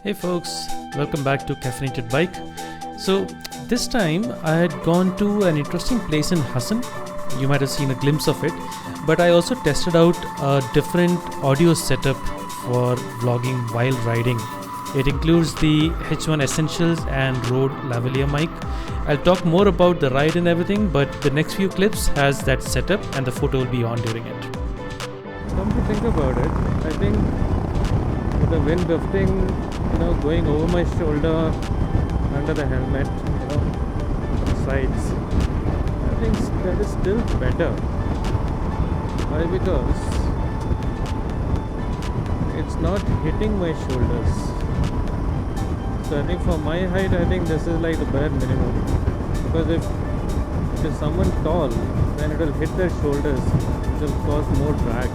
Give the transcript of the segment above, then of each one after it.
Hey folks, welcome back to Caffeinated Bike. So this time I had gone to an interesting place in Hassan. You might have seen a glimpse of it, but I also tested out a different audio setup for vlogging while riding. It includes the H1 Essentials and Rode Lavaliere mic. I'll talk more about the ride and everything, but the next few clips has that setup and the photo will be on during it. Come to think about it, I think with the wind drifting, going over my shoulder, under the helmet, on the sides, I think that is still better. Why? Because it's not hitting my shoulders. So I think for my height, I think this is like the bare minimum. Because if it is someone tall, then it will hit their shoulders, which will cause more drag.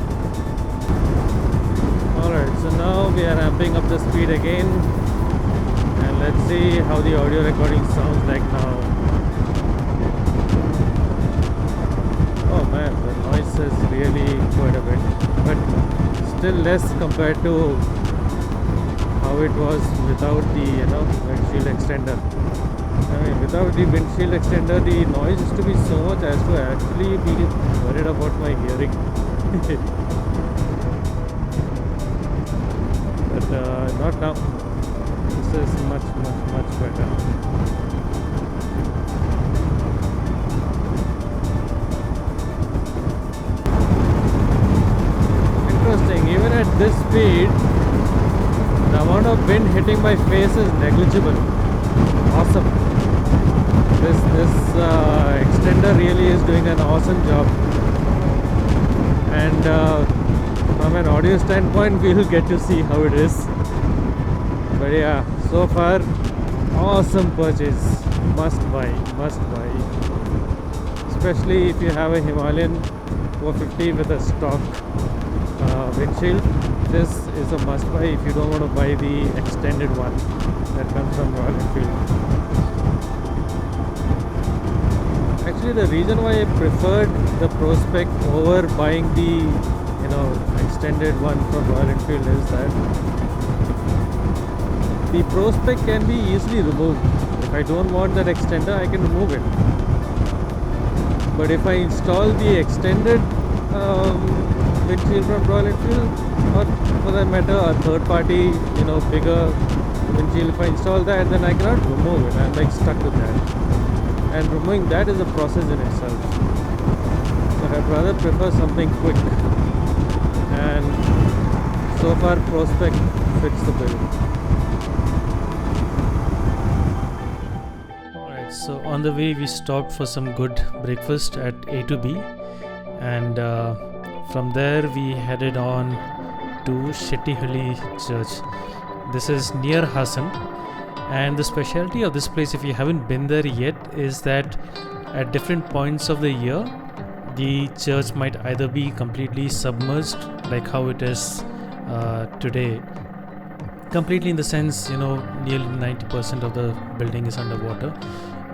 Alright, so now we are ramping up the speed again, and let's see how the audio recording sounds like now. Oh man, the noise is really quite a bit, but still less compared to how it was without the windshield extender. I mean, without the windshield extender, the noise used to be so much as to actually be worried about my hearing. But not now. This is much better. Interesting, even at this speed, the amount of wind hitting my face is negligible. Awesome. This extender really is doing an awesome job. And from an audio standpoint, we'll get to see how it is. But yeah, so far, awesome purchase. Must buy. Especially if you have a Himalayan 450 with a stock windshield. This is a must buy if you don't want to buy the extended one that comes from Royal Enfield. Actually, the reason why I preferred the Pro-Spec over buying the extended one from Royal Enfield is that the Pro-Spec can be easily removed. If I don't want that extender, I can remove it. But if I install the extended windshield from Royal Enfield, or for that matter a third party bigger windshield, if I install that, then I cannot remove it. I'm like stuck with that, and removing that is a process in itself. So I'd rather prefer something quick, and so far Pro-Spec fits the bill. Alright, so on the way we stopped for some good breakfast at A to B, and from there we headed on to Shettihalli church. This is near Hassan, and the specialty of this place, if you haven't been there yet, is that at different points of the year the church might either be completely submerged, like how it is today, completely in the sense nearly 90% of the building is underwater,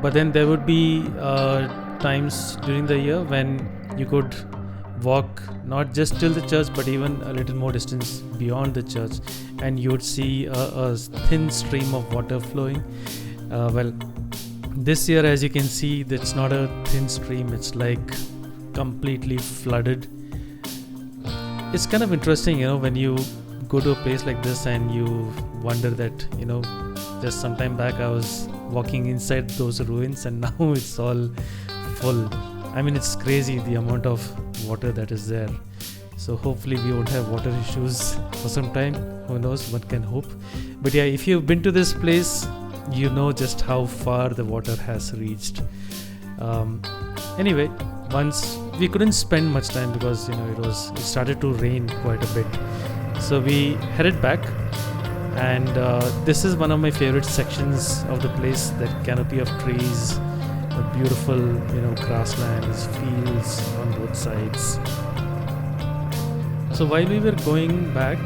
but then there would be times during the year when you could walk not just till the church but even a little more distance beyond the church, and you would see a thin stream of water flowing. Well, this year, as you can see, it's not a thin stream, it's like completely flooded. It's kind of interesting, when you go to a place like this and you wonder that, just some time back I was walking inside those ruins and now it's all full. I mean, it's crazy the amount of water that is there. So hopefully we won't have water issues for some time. Who knows, one can hope. But yeah, if you've been to this place, you know just how far the water has reached. Anyway, once we couldn't spend much time because it started to rain quite a bit, so we headed back. And this is one of my favorite sections of the place, that canopy of trees, the beautiful grasslands, fields on both sides. So while we were going back,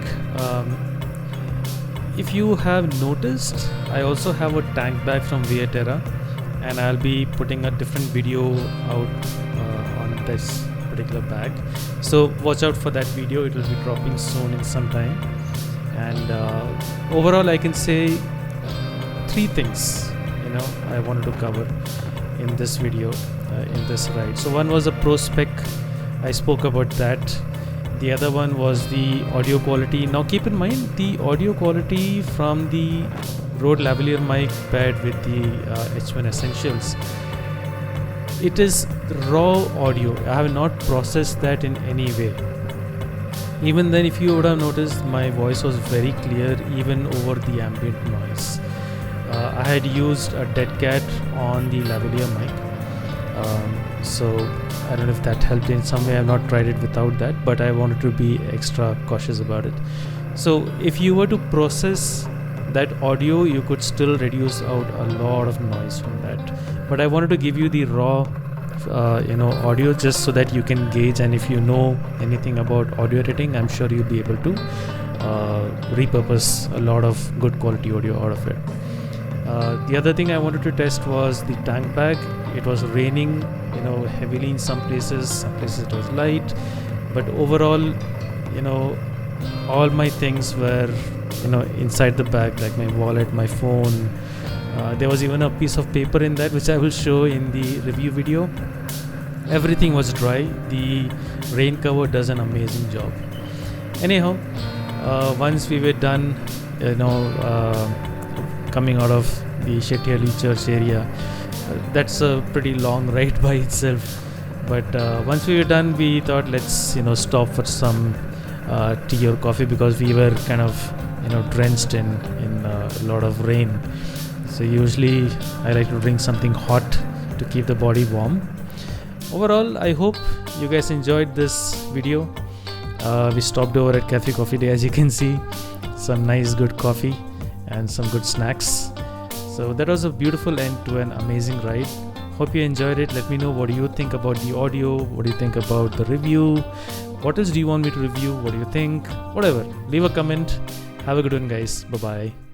if you have noticed, I also have a tank bag from ViaTerra, and I'll be putting a different video out on this particular bag, so watch out for that video. It will be dropping soon in some time. And overall, I can say 3 things, I wanted to cover in this video, in this ride. So one was a Pro-Spec, I spoke about that. The other one was the audio quality. Now keep in mind the audio quality from the Rode Lavaliere mic paired with the H1 Essentials. It is raw audio. I have not processed that in any way. Even then, if you would have noticed, my voice was very clear even over the ambient noise. I had used a dead cat on the Lavaliere mic, so I don't know if that helped in some way. I have not tried it without that, but I wanted to be extra cautious about it. So if you were to process that audio, you could still reduce out a lot of noise from that. But I wanted to give you the raw audio just so that you can gauge, and if you know anything about audio editing, I'm sure you'll be able to repurpose a lot of good quality audio out of it. The other thing I wanted to test was the tank bag. It was raining heavily in some places it was light, but overall all my things were inside the bag, like my wallet, my phone. There was even a piece of paper in that, which I will show in the review video. Everything was dry. The rain cover does an amazing job. Anyhow, once we were done coming out of the Shettihalli church area, that's a pretty long ride by itself, but once we were done, we thought let's stop for some tea or coffee, because we were kind of drenched in a lot of rain. So usually I like to drink something hot to keep the body warm. Overall, I hope you guys enjoyed this video. We stopped over at Cafe Coffee Day, as you can see, some nice good coffee and some good snacks. So that was a beautiful end to an amazing ride. Hope you enjoyed it. Let me know, what do you think about the audio? What do you think about the review? What else do you want me to review? What do you think? Whatever. Leave a comment. Have a good one, guys. Bye-bye.